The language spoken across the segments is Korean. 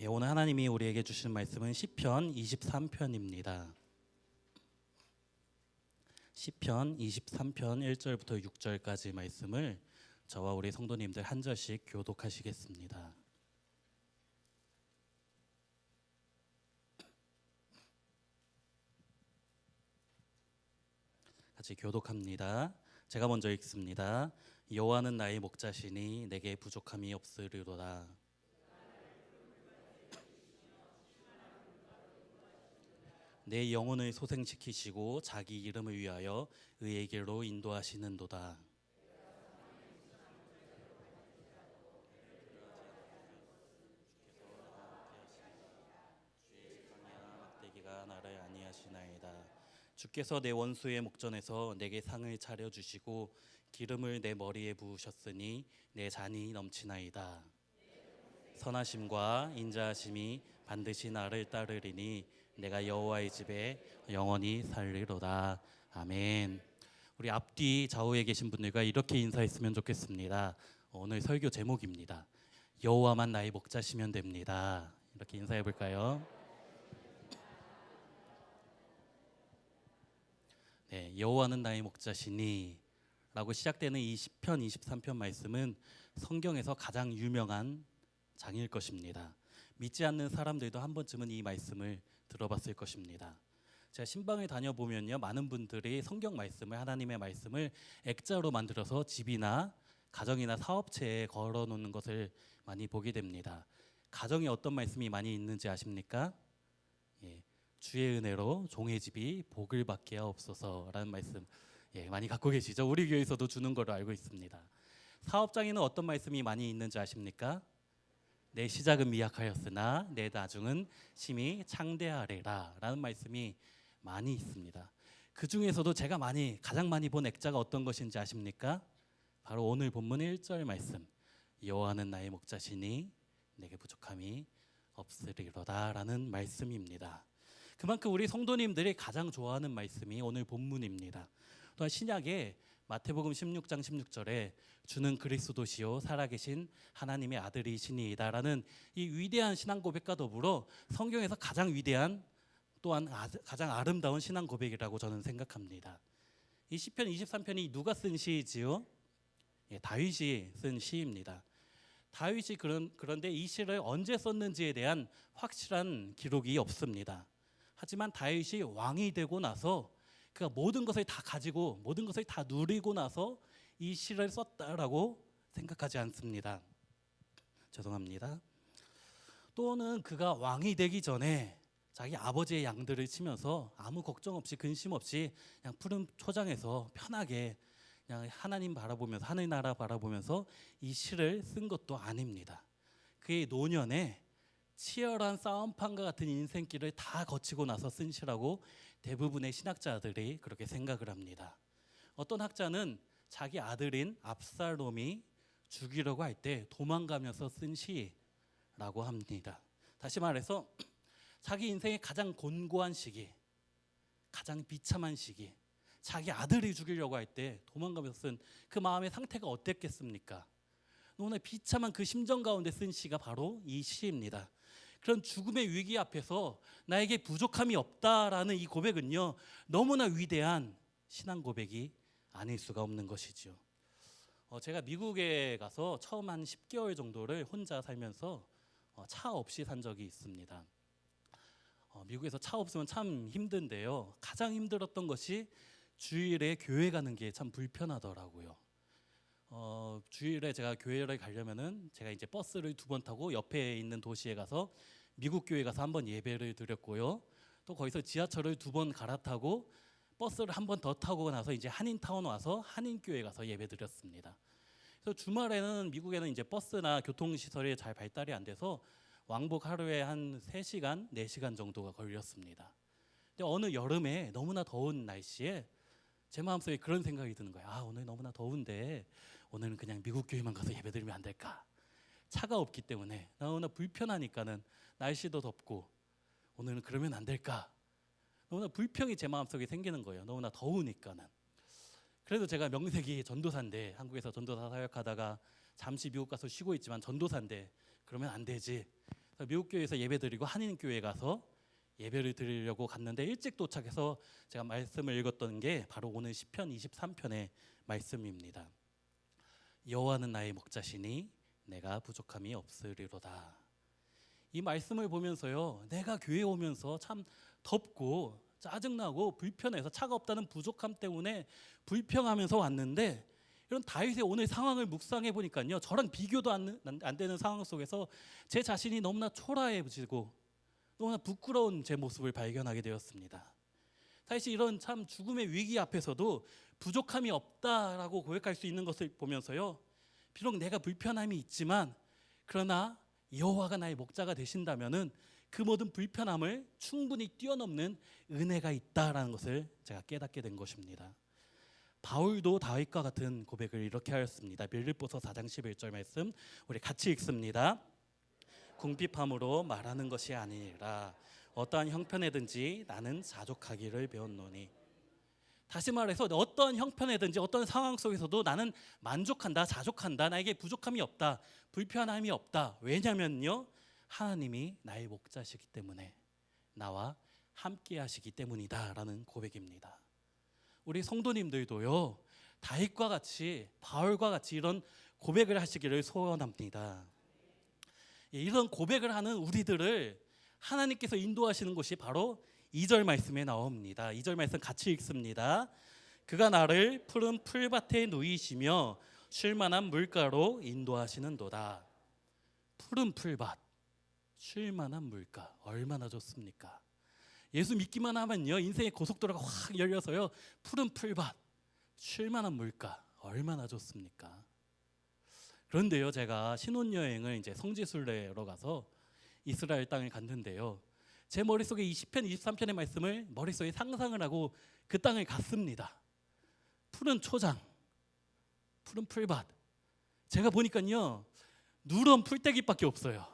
오늘 하나님이 우리에게 주신 말씀은 시편 23편입니다. 시편 23편 1절부터 6절까지 말씀을 저와 우리 성도님들 한 절씩 교독하시겠습니다. 같이 교독합니다. 제가 먼저 읽습니다. 여호와는 나의 목자시니 내게 부족함이 없으리로다. 내 영혼을 소생시키시고 자기 이름을 위하여 의의 길로 인도하시는도다. 막대기가 나를 안위하시나이다. 주께서 내 원수의 목전에서 내게 상을 차려 주시고 기름을 내 머리에 부으셨으니 내 잔이 넘치나이다. 선하심과 인자하심이 반드시 나를 따르리니 내가 여호와의 집에 영원히 살리로다. 아멘. 우리 앞뒤 좌우에 계신 분들과 이렇게 인사했으면 좋겠습니다. 오늘 설교 제목입니다. 여호와만 나의 목자시면 됩니다. 이렇게 인사해 볼까요? 네, 여호와는 나의 목자시니 라고 시작되는 이 시편 23편 말씀은 성경에서 가장 유명한 장일 것입니다. 믿지 않는 사람들도 한 번쯤은 이 말씀을 들어봤을 것입니다. 제가 신방에 다녀보면요, 많은 분들이 성경 말씀을, 하나님의 말씀을 액자로 만들어서 집이나 가정이나 사업체에 걸어놓는 것을 많이 보게 됩니다. 가정에 어떤 말씀이 많이 있는지 아십니까? 주의 은혜로 종의 집이 복을 받게 하옵소서라는 말씀 많이 갖고 계시죠? 우리 교회에서도 주는 걸로 알고 있습니다. 사업장에는 어떤 말씀이 많이 있는지 아십니까? 내 시작은 미약하였으나 내 나중은 심히 창대하리라 라는 말씀이 많이 있습니다. 그 중에서도 제가 가장 많이 본 액자가 어떤 것인지 아십니까? 바로 오늘 본문 1절 말씀, 여호와는 나의 목자시니 내게 부족함이 없으리로다 라는 말씀입니다. 그만큼 우리 성도님들이 가장 좋아하는 말씀이 오늘 본문입니다. 또한 신약에 마태복음 16장 16절에 주는 그리스도시요 살아계신 하나님의 아들이시니이다 라는 이 위대한 신앙 고백과 더불어 성경에서 가장 위대한 또한 가장 아름다운 신앙 고백이라고 저는 생각합니다. 이 시편 23편이 누가 쓴 시이지요? 다윗이 쓴 시입니다. 다윗이 그런데 이 시를 언제 썼는지에 대한 확실한 기록이 없습니다. 하지만 다윗이 왕이 되고 나서 그가 모든 것을 다 가지고 모든 것을 다 누리고 나서 이 시를 썼다라고 생각하지 않습니다. 죄송합니다. 또는 그가 왕이 되기 전에 자기 아버지의 양들을 치면서 아무 걱정 없이 근심 없이 그냥 푸른 초장에서 편하게 그냥 하나님 바라보면서 하늘나라 바라보면서 이 시를 쓴 것도 아닙니다. 그의 노년에 치열한 싸움판과 같은 인생길을 다 거치고 나서 쓴 시라고 대부분의 신학자들이 그렇게 생각을 합니다. 어떤 학자는 자기 아들인 압살롬이 죽이려고 할 때 도망가면서 쓴 시라고 합니다. 다시 말해서 자기 인생의 가장 곤고한 시기, 가장 비참한 시기, 자기 아들이 죽이려고 할 때 도망가면서 쓴 그 마음의 상태가 어땠겠습니까? 너무나 비참한 그 심정 가운데 쓴 시가 바로 이 시입니다. 그런 죽음의 위기 앞에서 나에게 부족함이 없다라는 이 고백은요, 너무나 위대한 신앙 고백이 아닐 수가 없는 것이죠. 제가 미국에 가서 처음 한 10개월 정도를 혼자 살면서 차 없이 산 적이 있습니다. 미국에서 차 없으면 참 힘든데요, 가장 힘들었던 것이 주일에 교회 가는 게 참 불편하더라고요. 주일에 제가 교회를 가려면은 제가 이제 버스를 2번 타고 옆에 있는 도시에 가서 미국 교회 가서 한번 예배를 드렸고요. 또 거기서 지하철을 2번 갈아타고 버스를 한 번 더 타고 나서 이제 한인타운 와서 한인교회 가서 예배 드렸습니다. 그래서 주말에는 미국에는 이제 버스나 교통시설이 잘 발달이 안 돼서 왕복 하루에 한 3시간, 4시간 정도가 걸렸습니다. 근데 어느 여름에 너무나 더운 날씨에 제 마음속에 그런 생각이 드는 거예요. 오늘 너무나 더운데 오늘은 그냥 미국 교회만 가서 예배드리면 안 될까? 차가 없기 때문에 너무나 불편하니까는 날씨도 덥고 오늘은 그러면 안 될까? 너무나 불평이 제 마음속에 생기는 거예요. 너무나 더우니까는. 그래도 제가 명색이 전도사인데, 한국에서 전도사 사역하다가 잠시 미국 가서 쉬고 있지만 전도사인데 그러면 안 되지. 미국 교회에서 예배드리고 한인 교회 가서 예배를 드리려고 갔는데 일찍 도착해서 제가 말씀을 읽었던 게 바로 오늘 시편 23편의 말씀입니다. 여호와는 나의 목자시니 내가 부족함이 없으리로다. 이 말씀을 보면서요, 내가 교회에 오면서 참 덥고 짜증나고 불편해서 차가 없다는 부족함 때문에 불평하면서 왔는데, 이런 다윗의 오늘 상황을 묵상해 보니까요, 저랑 비교도 안 되는 상황 속에서 제 자신이 너무나 초라해지고 너무나 부끄러운 제 모습을 발견하게 되었습니다. 사실 이런 참 죽음의 위기 앞에서도 부족함이 없다라고 고백할 수 있는 것을 보면서요, 비록 내가 불편함이 있지만 그러나 여호와가 나의 목자가 되신다면은 그 모든 불편함을 충분히 뛰어넘는 은혜가 있다라는 것을 제가 깨닫게 된 것입니다. 바울도 다윗과 같은 고백을 이렇게 하였습니다. 빌립보서 4장 11절 말씀 우리 같이 읽습니다. 궁핍함으로 말하는 것이 아니라 어떠한 형편에든지 나는 자족하기를 배웠노니. 다시 말해서 어떠한 형편에든지 어떤 상황 속에서도 나는 만족한다, 자족한다, 나에게 부족함이 없다, 불편함이 없다. 왜냐면요, 하나님이 나의 목자시기 때문에, 나와 함께 하시기 때문이다라는 고백입니다. 우리 성도님들도요, 다윗과 같이, 바울과 같이 이런 고백을 하시기를 소원합니다. 이런 고백을 하는 우리들을 하나님께서 인도하시는 것이 바로 2절 말씀에 나옵니다. 2절 말씀 같이 읽습니다. 그가 나를 푸른 풀밭에 누이시며 쉴만한 물가로 인도하시는도다. 푸른 풀밭, 쉴만한 물가, 얼마나 좋습니까? 예수 믿기만 하면요, 인생의 고속도로가 확 열려서요, 푸른 풀밭, 쉴만한 물가, 얼마나 좋습니까? 그런데요, 제가 신혼여행을 이제 성지순례로 가서 이스라엘 땅을 갔는데요, 제 머릿속에 이 시편 23편의 말씀을 머릿속에 상상을 하고 그 땅을 갔습니다. 푸른 초장, 푸른 풀밭. 제가 보니까요, 누런 풀떼기밖에 없어요.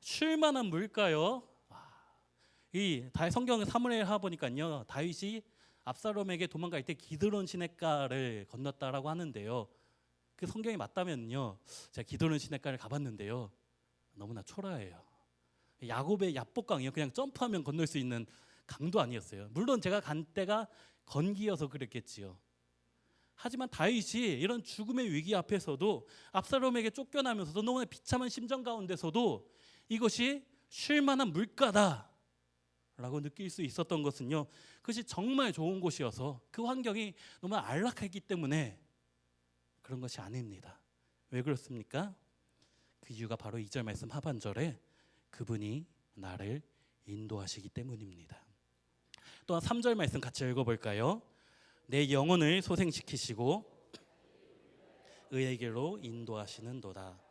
쉴만한 물가요. 이 성경 사무엘하 보니까요, 다윗이 압살롬에게 도망갈 때 기드론 시냇가를 건넜다라고 하는데요, 그 성경이 맞다면요, 제가 기드론 시냇가를 가봤는데요, 너무나 초라해요. 야곱의 야복강이요, 그냥 점프하면 건널 수 있는 강도 아니었어요. 물론 제가 간 때가 건기여서 그랬겠지요. 하지만 다윗이 이런 죽음의 위기 앞에서도, 압살롬에게 쫓겨나면서도 너무나 비참한 심정 가운데서도 이것이 쉴만한 물가다 라고 느낄 수 있었던 것은요, 그것이 정말 좋은 곳이어서 그 환경이 너무 안락했기 때문에 그런 것이 아닙니다. 왜 그렇습니까? 그 이유가 바로 2절 말씀 하반절에 그분이 나를 인도하시기 때문입니다. 또한 3절 말씀 같이 읽어볼까요? 내 영혼을 소생시키시고 의의 길로 인도하시는도다.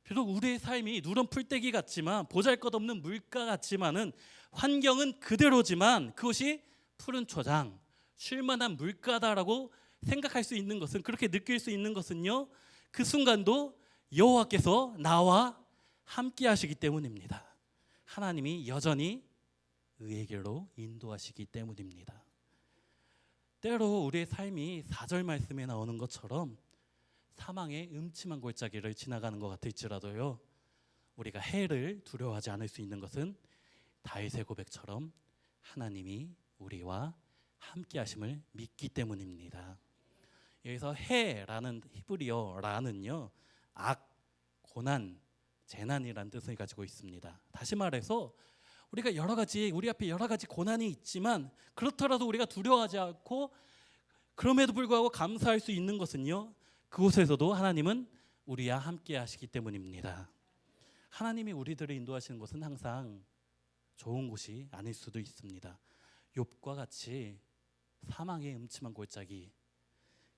비록 우리의 삶이 누런 풀떼기 같지만, 보잘것없는 물가 같지만은, 환경은 그대로지만 그것이 푸른 초장, 쉴만한 물가다라고 생각할 수 있는 것은, 그렇게 느낄 수 있는 것은요, 그 순간도 여호와께서 나와 함께 하시기 때문입니다. 하나님이 여전히 의의 길로 인도하시기 때문입니다. 때로 우리의 삶이 4절 말씀에 나오는 것처럼 사망의 음침한 골짜기를 지나가는 것 같을지라도요, 우리가 해를 두려워하지 않을 수 있는 것은 다윗의 고백처럼 하나님이 우리와 함께 하심을 믿기 때문입니다. 여기서 해라는 히브리어라는요, 악, 고난, 재난이라는 뜻을 가지고 있습니다. 다시 말해서 우리가 우리 앞에 여러 가지 고난이 있지만, 그렇더라도 우리가 두려워하지 않고 그럼에도 불구하고 감사할 수 있는 것은요, 그곳에서도 하나님은 우리와 함께 하시기 때문입니다. 하나님이 우리들을 인도하시는 것은 항상 좋은 곳이 아닐 수도 있습니다. 욥과 같이 사망의 음침한 골짜기,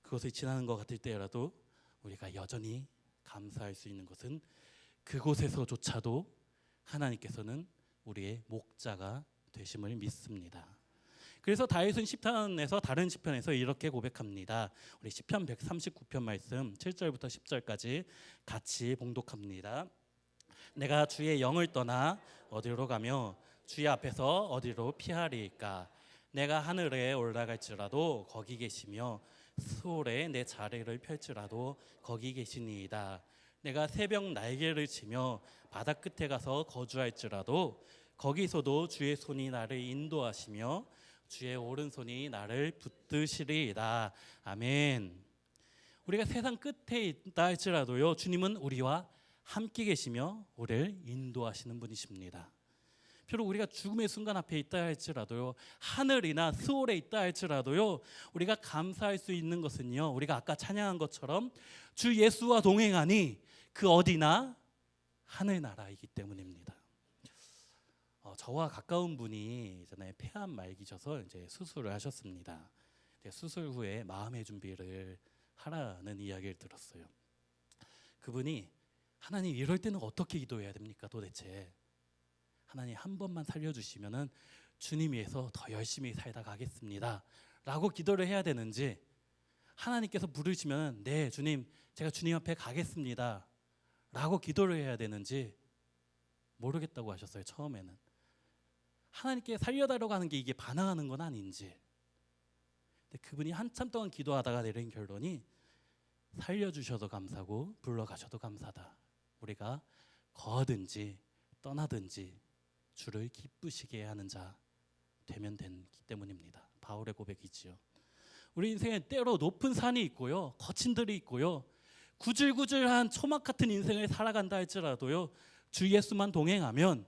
그것을 지나는 것 같을 때라도 우리가 여전히 감사할 수 있는 것은 그곳에서조차도 하나님께서는 우리의 목자가 되심을 믿습니다. 그래서 다윗은 시편에서, 다른 시편에서 이렇게 고백합니다. 우리 시편 139편 말씀 7절부터 10절까지 같이 봉독합니다. 내가 주의 영을 떠나 어디로 가며 주의 앞에서 어디로 피하리까? 내가 하늘에 올라갈지라도 거기 계시며 수월에 내 자리를 펼치라도 거기 계시니이다. 내가 새벽 날개를 치며 바다 끝에 가서 거주할지라도 거기서도 주의 손이 나를 인도하시며 주의 오른손이 나를 붙드시리이다. 아멘. 우리가 세상 끝에 있다 할지라도요, 주님은 우리와 함께 계시며 우리를 인도하시는 분이십니다. 비록 우리가 죽음의 순간 앞에 있다 할지라도요, 하늘이나 스월에 있다 할지라도요, 우리가 감사할 수 있는 것은요, 우리가 아까 찬양한 것처럼 주 예수와 동행하니 그 어디나 하늘나라이기 때문입니다. 저와 가까운 분이 전에 폐암 말기셔서 이제 수술을 하셨습니다. 수술 후에 마음의 준비를 하라는 이야기를 들었어요. 그분이 하나님, 이럴 때는 어떻게 기도해야 됩니까 도대체? 하나님, 한 번만 살려주시면은 주님 위해서 더 열심히 살다 가겠습니다 라고 기도를 해야 되는지, 하나님께서 부르시면 네 주님, 제가 주님 앞에 가겠습니다 라고 기도를 해야 되는지 모르겠다고 하셨어요. 처음에는 하나님께 살려달라고 하는 게 이게 반항하는 건 아닌지. 근데 그분이 한참 동안 기도하다가 내린 결론이 살려주셔도 감사고 불러가셔도 감사다. 우리가 거하든지 떠나든지 주를 기쁘시게 하는 자 되면 되기 때문입니다. 바울의 고백이지요. 우리 인생에 때로 높은 산이 있고요, 거친 들이 있고요, 구질구질한 초막 같은 인생을 살아간다 할지라도요, 주 예수만 동행하면,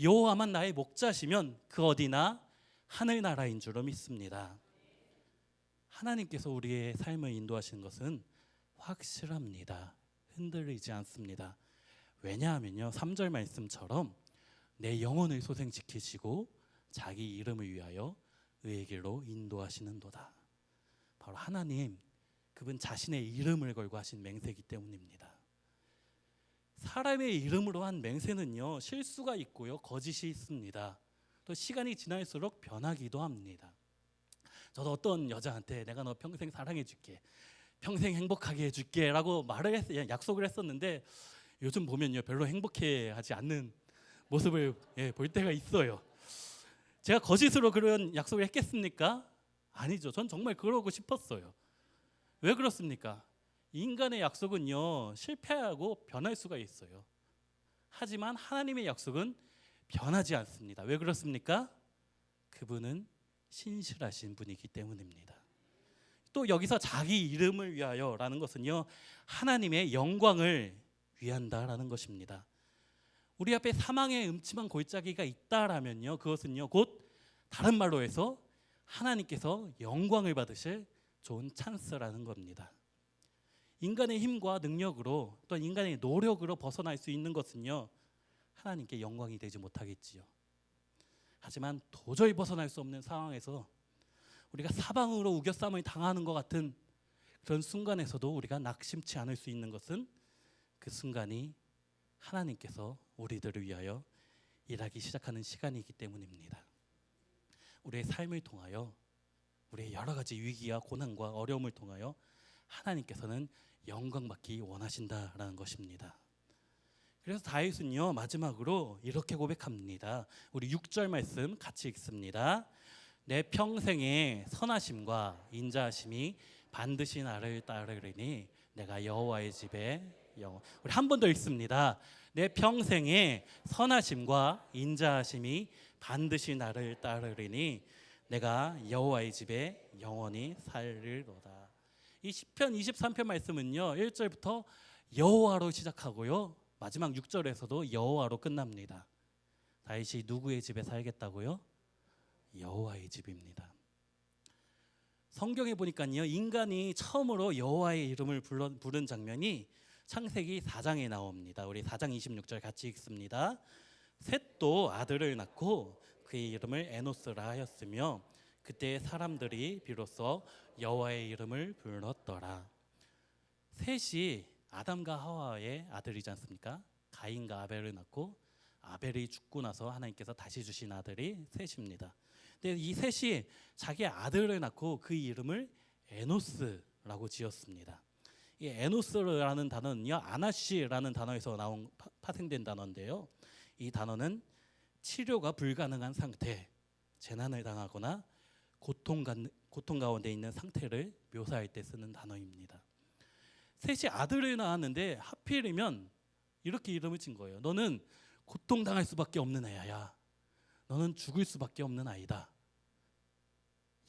여호와만 나의 목자시면 그 어디나 하늘나라인 줄로 믿습니다. 하나님께서 우리의 삶을 인도하시는 것은 확실합니다. 흔들리지 않습니다. 왜냐하면요, 3절 말씀처럼 내 영혼을 소생시키시고 자기 이름을 위하여 의의 길로 인도하시는도다. 바로 하나님, 그분 자신의 이름을 걸고 하신 맹세이기 때문입니다. 사람의 이름으로 한 맹세는요, 실수가 있고요, 거짓이 있습니다. 또 시간이 지날수록 변하기도 합니다. 저도 어떤 여자한테 내가 너 평생 사랑해 줄게, 평생 행복하게 해줄게 라고 약속을 했었는데, 요즘 보면요 별로 행복해하지 않는 모습을 볼 때가 있어요. 제가 거짓으로 그런 약속을 했겠습니까? 아니죠. 전 정말 그러고 싶었어요. 왜 그렇습니까? 인간의 약속은요 실패하고 변할 수가 있어요. 하지만 하나님의 약속은 변하지 않습니다. 왜 그렇습니까? 그분은 신실하신 분이기 때문입니다. 또 여기서 자기 이름을 위하여라는 것은요, 하나님의 영광을 위한다라는 것입니다. 우리 앞에 사망의 음침한 골짜기가 있다라면요, 그것은요 곧 다른 말로 해서 하나님께서 영광을 받으실 좋은 찬스라는 겁니다. 인간의 힘과 능력으로, 또 인간의 노력으로 벗어날 수 있는 것은요, 하나님께 영광이 되지 못하겠지요. 하지만 도저히 벗어날 수 없는 상황에서 우리가 사방으로 우겨쌈을 당하는 것 같은 그런 순간에서도 우리가 낙심치 않을 수 있는 것은 그 순간이 하나님께서 우리들을 위하여 일하기 시작하는 시간이기 때문입니다. 우리의 삶을 통하여, 우리의 여러 가지 위기와 고난과 어려움을 통하여 하나님께서는 영광받기 원하신다라는 것입니다. 그래서 다윗은요 마지막으로 이렇게 고백합니다. 우리 6절 말씀 같이 읽습니다. 내 평생의 선하심과 인자하심이 반드시 나를 따르리니 내가 여호와의 집에 우리 한 번 더 읽습니다. 내 평생의 선하심과 인자하심이 반드시 나를 따르리니 내가 여호와의 집에 영원히 살리로다. 이 시편 23편 말씀은요 1절부터 여호와로 시작하고요, 마지막 6절에서도 여호와로 끝납니다. 다윗이 누구의 집에 살겠다고요? 여호와의 집입니다. 성경에 보니까요, 인간이 처음으로 여호와의 이름을 부른 장면이 창세기 4장에 나옵니다. 우리 4장 26절 같이 읽습니다. 셋도 아들을 낳고 그의 이름을 에노스라 하였으며 그때 사람들이 비로소 여호와의 이름을 불렀더라. 셋이 아담과 하와의 아들이지 않습니까? 가인과 아벨을 낳고 아벨이 죽고 나서 하나님께서 다시 주신 아들이 셋입니다. 근데 이 셋이 자기 아들을 낳고 그 이름을 에노스라고 지었습니다. 이 에노스라는 단어는요 아나시라는 단어에서 파생된 단어인데요, 이 단어는 치료가 불가능한 상태, 재난을 당하거나 고통 가운데 있는 상태를 묘사할 때 쓰는 단어입니다. 셋이 아들을 낳았는데 하필이면 이렇게 이름을 진 거예요. 너는 고통당할 수밖에 없는 애야. 너는 죽을 수밖에 없는 아이다.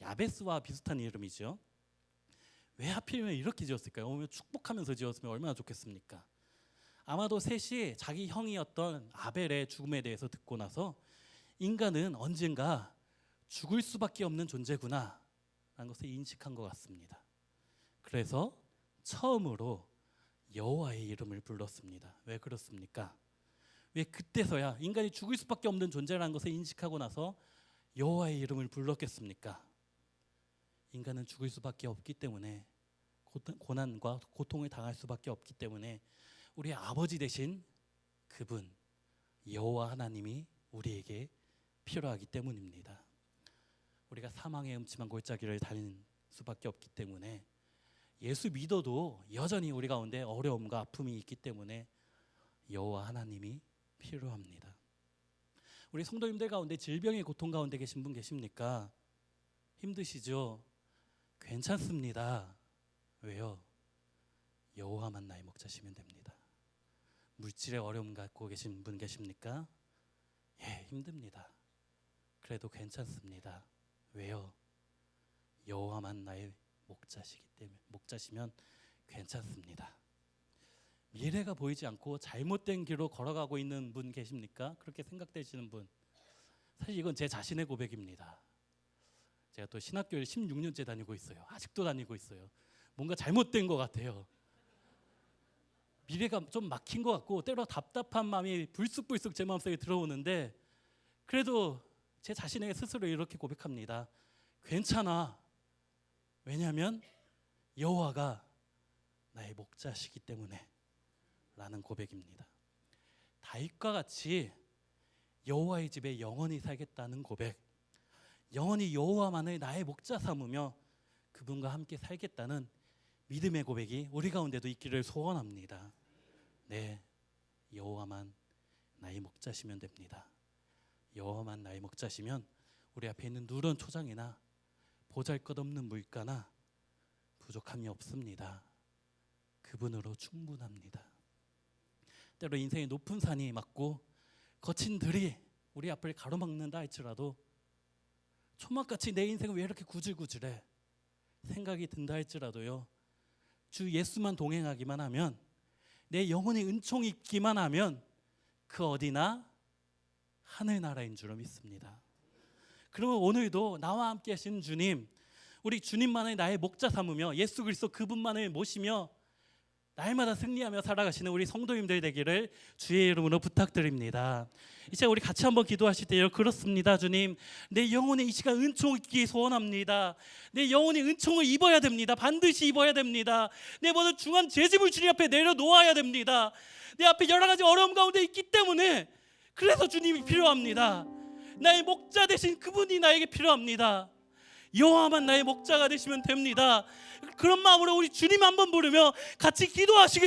야베스와 비슷한 이름이죠. 왜 하필이면 이렇게 지었을까요? 축복하면서 지었으면 얼마나 좋겠습니까? 아마도 셋이 자기 형이었던 아벨의 죽음에 대해서 듣고 나서 인간은 언젠가 죽을 수밖에 없는 존재구나 라는 것을 인식한 것 같습니다. 그래서 처음으로 여호와의 이름을 불렀습니다. 왜 그렇습니까? 왜 그때서야 인간이 죽을 수밖에 없는 존재라는 것을 인식하고 나서 여호와의 이름을 불렀겠습니까? 인간은 죽을 수밖에 없기 때문에, 고난과 고통을 당할 수밖에 없기 때문에 우리 아버지 되신 그분 여호와 하나님이 우리에게 필요하기 때문입니다. 우리가 사망의 음침한 골짜기를 달릴 수밖에 없기 때문에, 예수 믿어도 여전히 우리 가운데 어려움과 아픔이 있기 때문에 여호와 하나님이 필요합니다. 우리 성도님들 가운데 질병의 고통 가운데 계신 분 계십니까? 힘드시죠? 괜찮습니다. 왜요? 여호와만 나의 목자시면 됩니다. 물질의 어려움 갖고 계신 분 계십니까? 예, 힘듭니다. 그래도 괜찮습니다. 왜요? 여호와만 나의 목자시기 때문에, 목자시면 괜찮습니다. 미래가 보이지 않고 잘못된 길로 걸어가고 있는 분 계십니까? 그렇게 생각되시는 분. 사실 이건 제 자신의 고백입니다. 제가 또 신학교를 16년째 다니고 있어요. 아직도 다니고 있어요. 뭔가 잘못된 것 같아요. 미래가 좀 막힌 것 같고 때로 답답한 마음이 불쑥불쑥 제 마음속에 들어오는데, 그래도 제 자신에게 스스로 이렇게 고백합니다. 괜찮아. 왜냐하면 여호와가 나의 목자시기 때문에 라는 고백입니다. 다윗과 같이 여호와의 집에 영원히 살겠다는 고백, 영원히 여호와만을 나의 목자 삼으며 그분과 함께 살겠다는 믿음의 고백이 우리 가운데도 있기를 소원합니다. 네, 여호와만 나의 목자시면 됩니다. 여호와만 나의 목자시면 우리 앞에 있는 누런 초장이나 보잘것없는 물가나 부족함이 없습니다. 그분으로 충분합니다. 때로 인생의 높은 산이 맞고 거친 들이 우리 앞을 가로막는다 할지라도, 초막같이 내 인생은 왜 이렇게 구질구질해 생각이 든다 할지라도요, 주 예수만 동행하기만 하면, 내 영혼의 은총이 있기만 하면 그 어디나 하늘나라인 줄 믿습니다. 그러면 오늘도 나와 함께 하신 주님, 우리 주님만을 나의 목자 삼으며 예수 그리스도 그분만을 모시며 날마다 승리하며 살아가시는 우리 성도님들 되기를 주의 이름으로 부탁드립니다. 이제 우리 같이 한번 기도하실 때요, 그렇습니다. 주님, 내 영혼에 이 시간 은총 있기 소원합니다. 내 영혼이 은총을 입어야 됩니다. 반드시 입어야 됩니다. 내 모든 중한 죄짐을 주님 앞에 내려놓아야 됩니다. 내 앞에 여러 가지 어려움 가운데 있기 때문에, 그래서 주님이 필요합니다. 나의 목자 되신 그분이 나에게 필요합니다. 여호와만 나의 목자가 되시면 됩니다. 그런 마음으로 우리 주님 한번 부르며 같이 기도하시겠습니다.